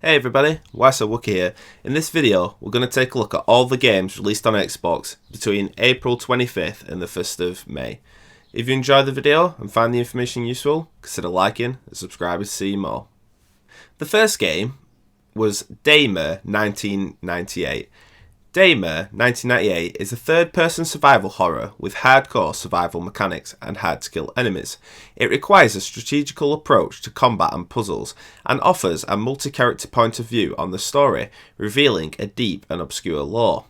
Hey everybody, Wookie here. In this video, we're going to take a look at all the games released on Xbox between April 25th and the 1st of May. If you enjoyed the video and find the information useful, consider liking and subscribing to see more. The first game was Damer 1998. Damer 1998 is a third-person survival horror with hardcore survival mechanics and hard-to-kill enemies. It requires a strategical approach to combat and puzzles, and offers a multi-character point of view on the story, revealing a deep and obscure lore.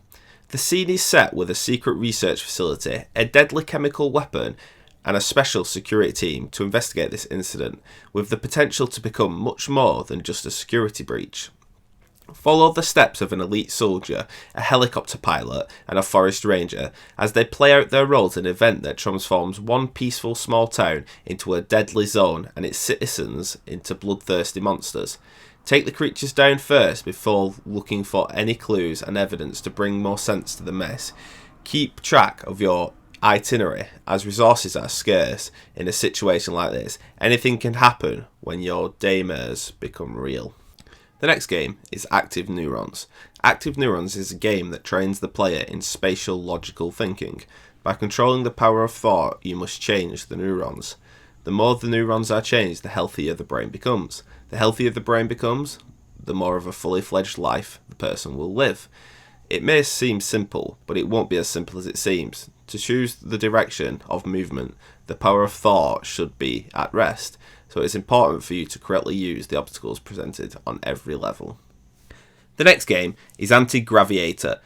The scene is set with a secret research facility, a deadly chemical weapon, and a special security team to investigate this incident, with the potential to become much more than just a security breach. Follow the steps of an elite soldier, a helicopter pilot, and a forest ranger as they play out their roles in an event that transforms one peaceful small town into a deadly zone and its citizens into bloodthirsty monsters. Take the creatures down first before looking for any clues and evidence to bring more sense to the mess. Keep track of your itinerary as resources are scarce in a situation like this. Anything can happen when your daemers become real. The next game is Active Neurons. Active Neurons is a game that trains the player in spatial logical thinking. By controlling the power of thought, you must change the neurons. The more the neurons are changed, the healthier the brain becomes. The healthier the brain becomes, the more of a fully fledged life the person will live. It may seem simple, but it won't be as simple as it seems. To choose the direction of movement, the power of thought should be at rest. So it's important for you to correctly use the obstacles presented on every level. The next game is AntiGravity.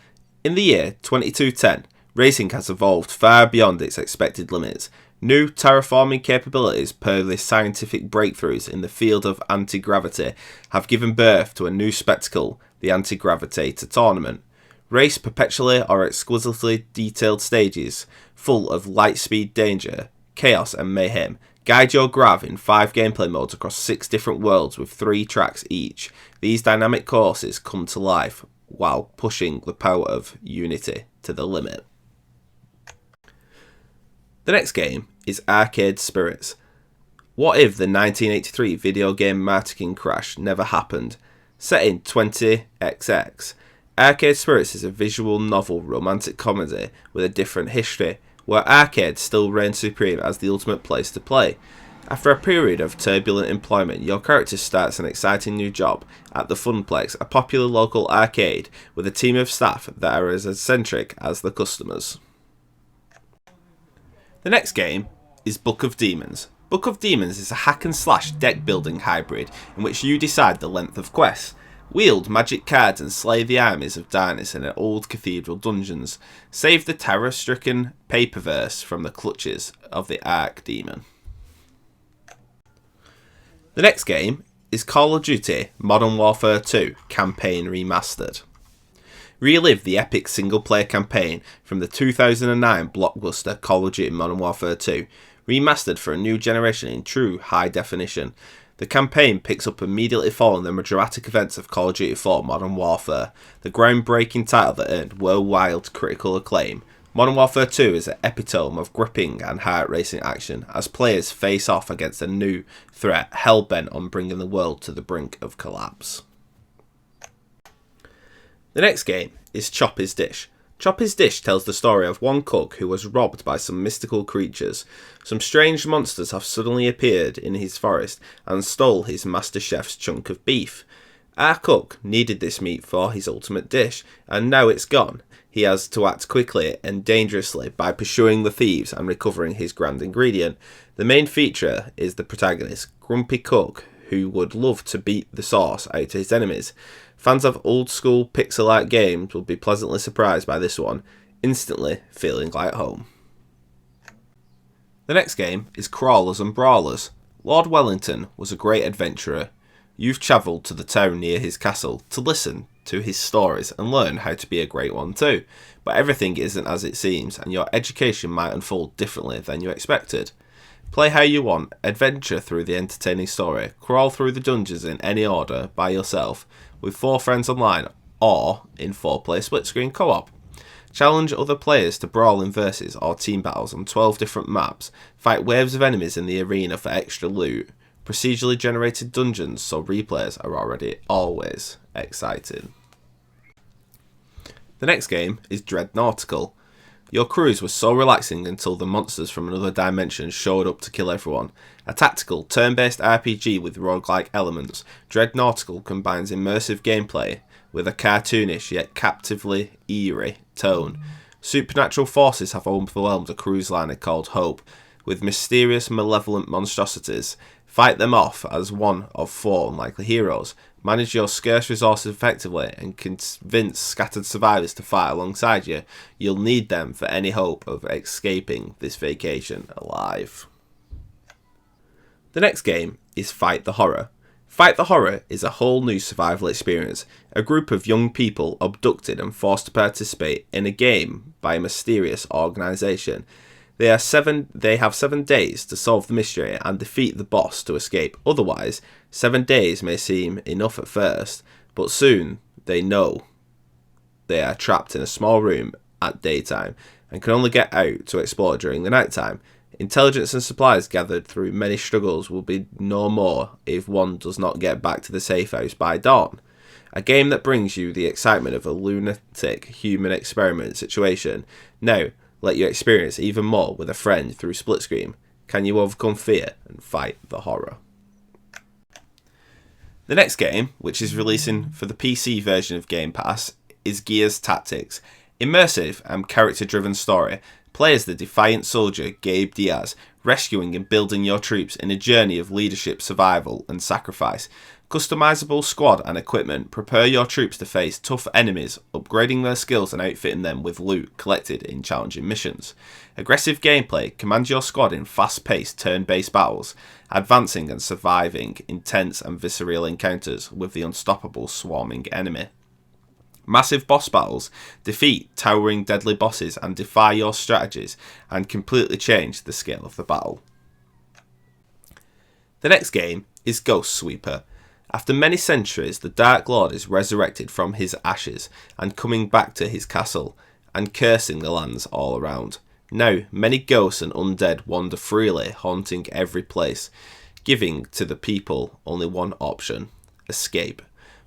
In the year 2210, racing has evolved far beyond its expected limits. New terraforming capabilities per the scientific breakthroughs in the field of anti-gravity have given birth to a new spectacle, the AntiGravity tournament. Race perpetually or exquisitely detailed stages, full of light-speed danger, chaos and mayhem. Guide your grav in 5 gameplay modes across 6 different worlds with 3 tracks each. These dynamic courses come to life while pushing the power of Unity to the limit. The next game is Arcade Spirits. What if the 1983 video game marketing crash never happened? Set in 20XX, Arcade Spirits is a visual novel romantic comedy with a different history, where arcade still reigns supreme as the ultimate place to play. After a period of turbulent employment, your character starts an exciting new job at the Funplex, a popular local arcade with a team of staff that are as eccentric as the customers. The next game is Book of Demons. Book of Demons is a hack and slash deck building hybrid in which you decide the length of quests. Wield magic cards and slay the armies of darkness in old cathedral dungeons. Save the terror-stricken paperverse from the clutches of the Archdemon. The next game is Call of Duty Modern Warfare 2 Campaign Remastered. Relive the epic single-player campaign from the 2009 blockbuster Call of Duty Modern Warfare 2, remastered for a new generation in true high definition. The campaign picks up immediately following the dramatic events of Call of Duty 4 Modern Warfare, the groundbreaking title that earned worldwide critical acclaim. Modern Warfare 2 is an epitome of gripping and heart-racing action as players face off against a new threat hell-bent on bringing the world to the brink of collapse. The next game is Chapas Dish. Chapas Dish tells the story of one cook who was robbed by some mystical creatures. Some strange monsters have suddenly appeared in his forest and stole his master chef's chunk of beef. Our cook needed this meat for his ultimate dish, and now it's gone. He has to act quickly and dangerously by pursuing the thieves and recovering his grand ingredient. The main feature is the protagonist, grumpy cook, who would love to beat the sauce out to his enemies. Fans of old-school pixel-art games will be pleasantly surprised by this one, instantly feeling like home. The next game is Crawlers and Brawlers. Lord Wellington was a great adventurer. You've travelled to the town near his castle to listen to his stories and learn how to be a great one too. But everything isn't as it seems, and your education might unfold differently than you expected. Play how you want, adventure through the entertaining story, crawl through the dungeons in any order by yourself, with 4 friends online, or in 4-player split-screen co-op. Challenge other players to brawl in versus or team battles on 12 different maps, fight waves of enemies in the arena for extra loot, procedurally generated dungeons, so replayers are already always excited. The next game is Nautical. Your cruise was so relaxing until the monsters from another dimension showed up to kill everyone. A tactical, turn-based RPG with roguelike elements, Nautical combines immersive gameplay with a cartoonish yet captively eerie tone. Supernatural forces have overwhelmed a cruise liner called Hope, with mysterious, malevolent monstrosities. Fight them off as one of four unlikely heroes. Manage your scarce resources effectively and convince scattered survivors to fight alongside you. You'll need them for any hope of escaping this vacation alive. The next game is Fight the Horror. Fight the Horror is a whole new survival experience. A group of young people abducted and forced to participate in a game by a mysterious organisation. They have 7 days to solve the mystery and defeat the boss to escape. Otherwise, 7 days may seem enough at first, but soon they know they are trapped in a small room at daytime and can only get out to explore during the nighttime. Intelligence and supplies gathered through many struggles will be no more if one does not get back to the safe house by dawn. A game that brings you the excitement of a lunatic human experiment situation. Now, let you experience even more with a friend through split screen. Can you overcome fear and fight the horror? The next game, which is releasing for the PC version of Game Pass, is Gears Tactics. Immersive and character-driven story. Play as the defiant soldier Gabe Diaz, rescuing and building your troops in a journey of leadership, survival and sacrifice. Customizable squad and equipment. Prepare your troops to face tough enemies, upgrading their skills and outfitting them with loot collected in challenging missions. Aggressive gameplay. Command your squad in fast-paced turn-based battles, advancing and surviving intense and visceral encounters with the unstoppable swarming enemy. Massive boss battles. Defeat towering deadly bosses and defy your strategies and completely change the scale of the battle. The next game is Ghost Sweeper. After many centuries, the Dark Lord is resurrected from his ashes and coming back to his castle and cursing the lands all around. Now, many ghosts and undead wander freely, haunting every place, giving to the people only one option: escape.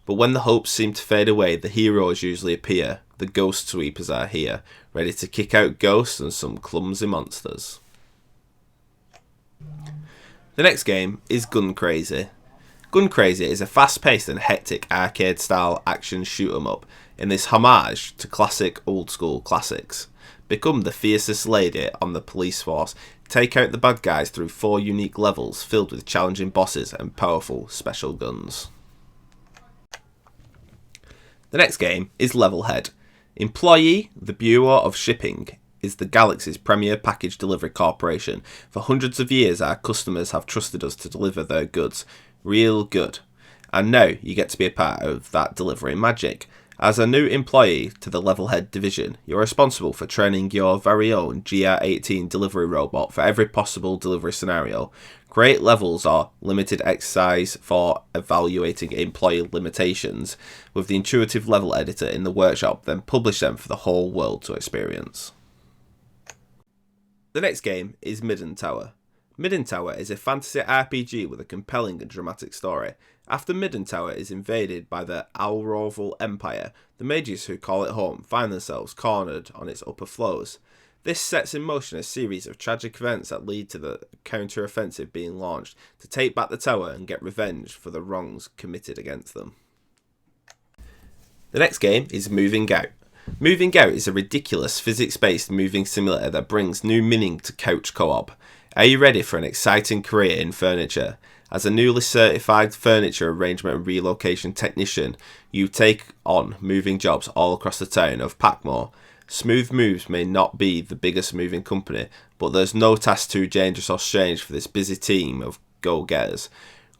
But when the hopes seem to fade away, the heroes usually appear. The Ghost Sweepers are here, ready to kick out ghosts and some clumsy monsters. The next game is Gun Crazy. Gun Crazy is a fast-paced and hectic arcade-style action shoot-'em-up in this homage to classic old-school classics. Become the fiercest lady on the police force. Take out the bad guys through 4 unique levels filled with challenging bosses and powerful special guns. The next game is Levelhead. Employee, the Bureau of Shipping, is the galaxy's premier package delivery corporation. For hundreds of years, our customers have trusted us to deliver their goods. Real good. And now you get to be a part of that delivery magic. As a new employee to the Levelhead division, you're responsible for training your very own GR18 delivery robot for every possible delivery scenario. Create levels or limited exercise for evaluating employee limitations with the intuitive level editor in the workshop, then publish them for the whole world to experience. The next game is Midland Tower. Midland Tower is a fantasy RPG with a compelling and dramatic story. After Midland Tower is invaded by the Alroval Empire, the mages who call it home find themselves cornered on its upper floors. This sets in motion a series of tragic events that lead to the counter-offensive being launched to take back the tower and get revenge for the wrongs committed against them. The next game is Moving Out. Moving Out is a ridiculous physics-based moving simulator that brings new meaning to couch co-op. Are you ready for an exciting career in furniture? As a newly certified furniture arrangement and relocation technician, you take on moving jobs all across the town of Packmore. Smooth Moves may not be the biggest moving company, but there's no task too dangerous or strange for this busy team of go-getters.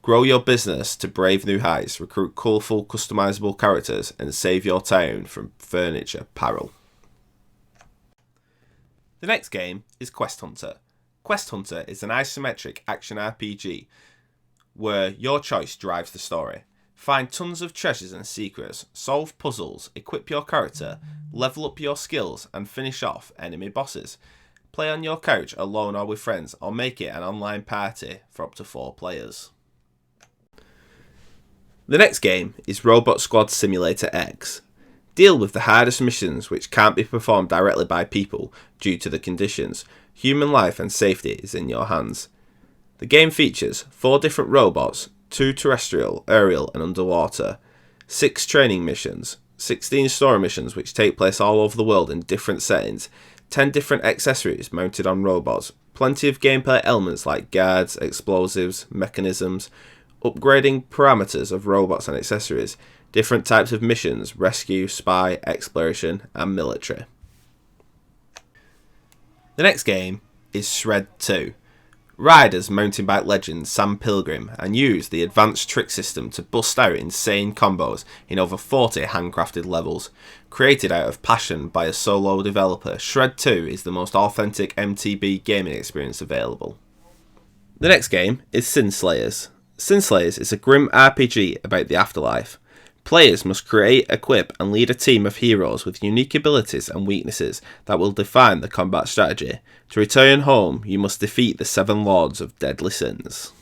Grow your business to brave new heights, recruit colourful, customisable characters, and save your town from furniture peril. The next game is Quest Hunter. Quest Hunter is an isometric action RPG where your choice drives the story. Find tons of treasures and secrets, solve puzzles, equip your character, level up your skills, and finish off enemy bosses. Play on your couch alone or with friends, or make it an online party for up to 4 players. The next game is Robot Squad Simulator X. Deal with the hardest missions which can't be performed directly by people due to the conditions. Human life and safety is in your hands. The game features 4 different robots, 2 terrestrial, aerial and underwater, 6 training missions, 16 story missions which take place all over the world in different settings, 10 different accessories mounted on robots, plenty of gameplay elements like guards, explosives, mechanisms, upgrading parameters of robots and accessories, different types of missions, rescue, spy, exploration and military. The next game is Shred 2. Ride as mountain bike legend Sam Pilgrim and use the advanced trick system to bust out insane combos in over 40 handcrafted levels. Created out of passion by a solo developer, Shred 2 is the most authentic MTB gaming experience available. The next game is Sin Slayers. Sin Slayers is a grim RPG about the afterlife. Players must create, equip and lead a team of heroes with unique abilities and weaknesses that will define the combat strategy. To return home, you must defeat the 7 Lords of Deadly Sins.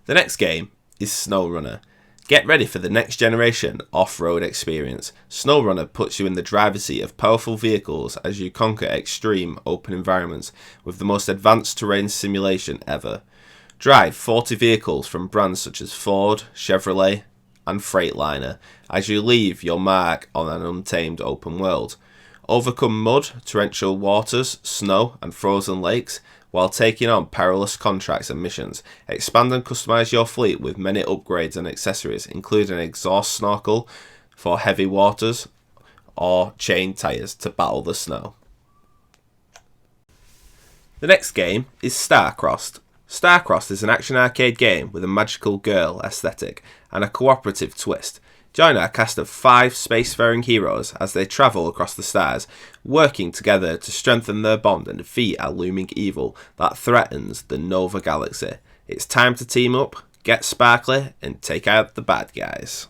The next game is SnowRunner. Get ready for the next generation off-road experience. SnowRunner puts you in the driver's seat of powerful vehicles as you conquer extreme open environments with the most advanced terrain simulation ever. Drive 40 vehicles from brands such as Ford, Chevrolet and Freightliner as you leave your mark on an untamed open world. Overcome mud, torrential waters, snow and frozen lakes while taking on perilous contracts and missions. Expand and customise your fleet with many upgrades and accessories, including an exhaust snorkel for heavy waters or chain tyres to battle the snow. The next game is Starcrossed. Starcrossed is an action arcade game with a magical girl aesthetic and a cooperative twist. Join our cast of 5 spacefaring heroes as they travel across the stars, working together to strengthen their bond and defeat a looming evil that threatens the Nova Galaxy. It's time to team up, get sparkly and take out the bad guys.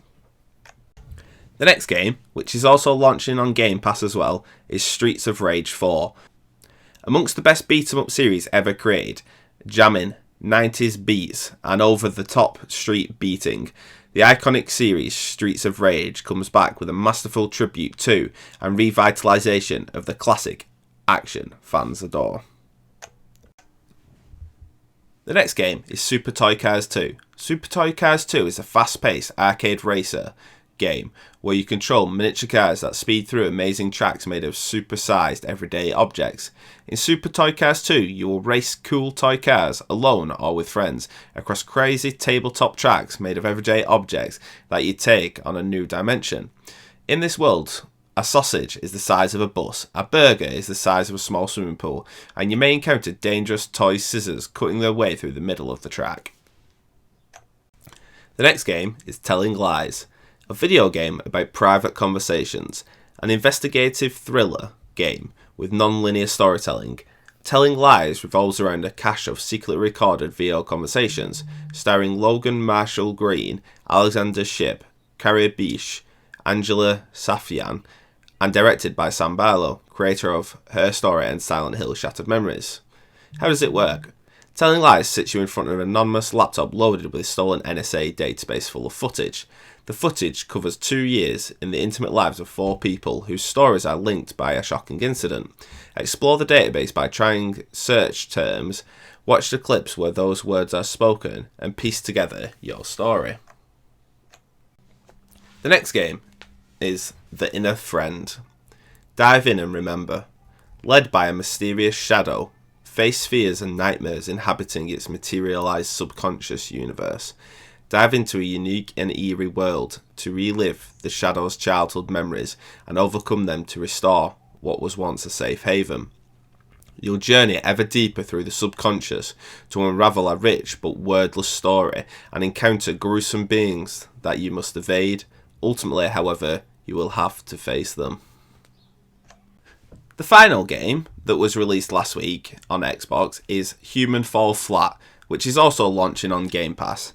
The next game, which is also launching on Game Pass as well, is Streets of Rage 4. Amongst the best beat-em-up series ever created, jamming, 90s beats and over-the-top street beating, the iconic series Streets of Rage comes back with a masterful tribute to and revitalisation of the classic action fans adore. The next game is Super Toy Cars 2. Super Toy Cars 2 is a fast-paced arcade racer game where you control miniature cars that speed through amazing tracks made of super-sized everyday objects. In Super Toy Cars 2, you will race cool toy cars alone or with friends across crazy tabletop tracks made of everyday objects that you take on a new dimension. In this world, a sausage is the size of a bus, a burger is the size of a small swimming pool, and you may encounter dangerous toy scissors cutting their way through the middle of the track. The next game is Telling Lies. A video game about private conversations, an investigative thriller game with non-linear storytelling. Telling Lies revolves around a cache of secretly recorded video conversations, starring Logan Marshall Green, Alexander Shipp, Carrie Bish, Angela Safian, and directed by Sam Barlow, creator of Her Story and Silent Hill Shattered Memories. How does it work? Telling Lies sits you in front of an anonymous laptop loaded with a stolen NSA database full of footage. The footage covers 2 years in the intimate lives of 4 people whose stories are linked by a shocking incident. Explore the database by trying search terms, watch the clips where those words are spoken, and piece together your story. The next game is The Inner Friend. Dive in and remember. Led by a mysterious shadow, face fears and nightmares inhabiting its materialized subconscious universe. Dive into a unique and eerie world to relive the Shadow's childhood memories and overcome them to restore what was once a safe haven. You'll journey ever deeper through the subconscious to unravel a rich but wordless story and encounter gruesome beings that you must evade. Ultimately, however, you will have to face them. The final game that was released last week on Xbox is Human Fall Flat, which is also launching on Game Pass.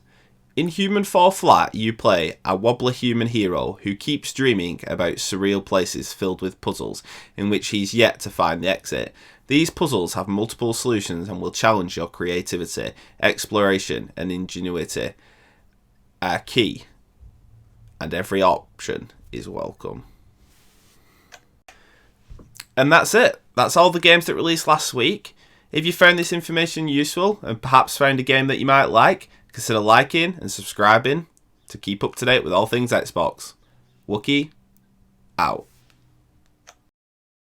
In Human Fall Flat, you play a wobbly human hero who keeps dreaming about surreal places filled with puzzles in which he's yet to find the exit. These puzzles have multiple solutions and will challenge your creativity, exploration and ingenuity are key, and every option is welcome. And that's it. That's all the games that released last week. If you found this information useful and perhaps found a game that you might like, consider liking and subscribing to keep up to date with all things Xbox. Wookie, out.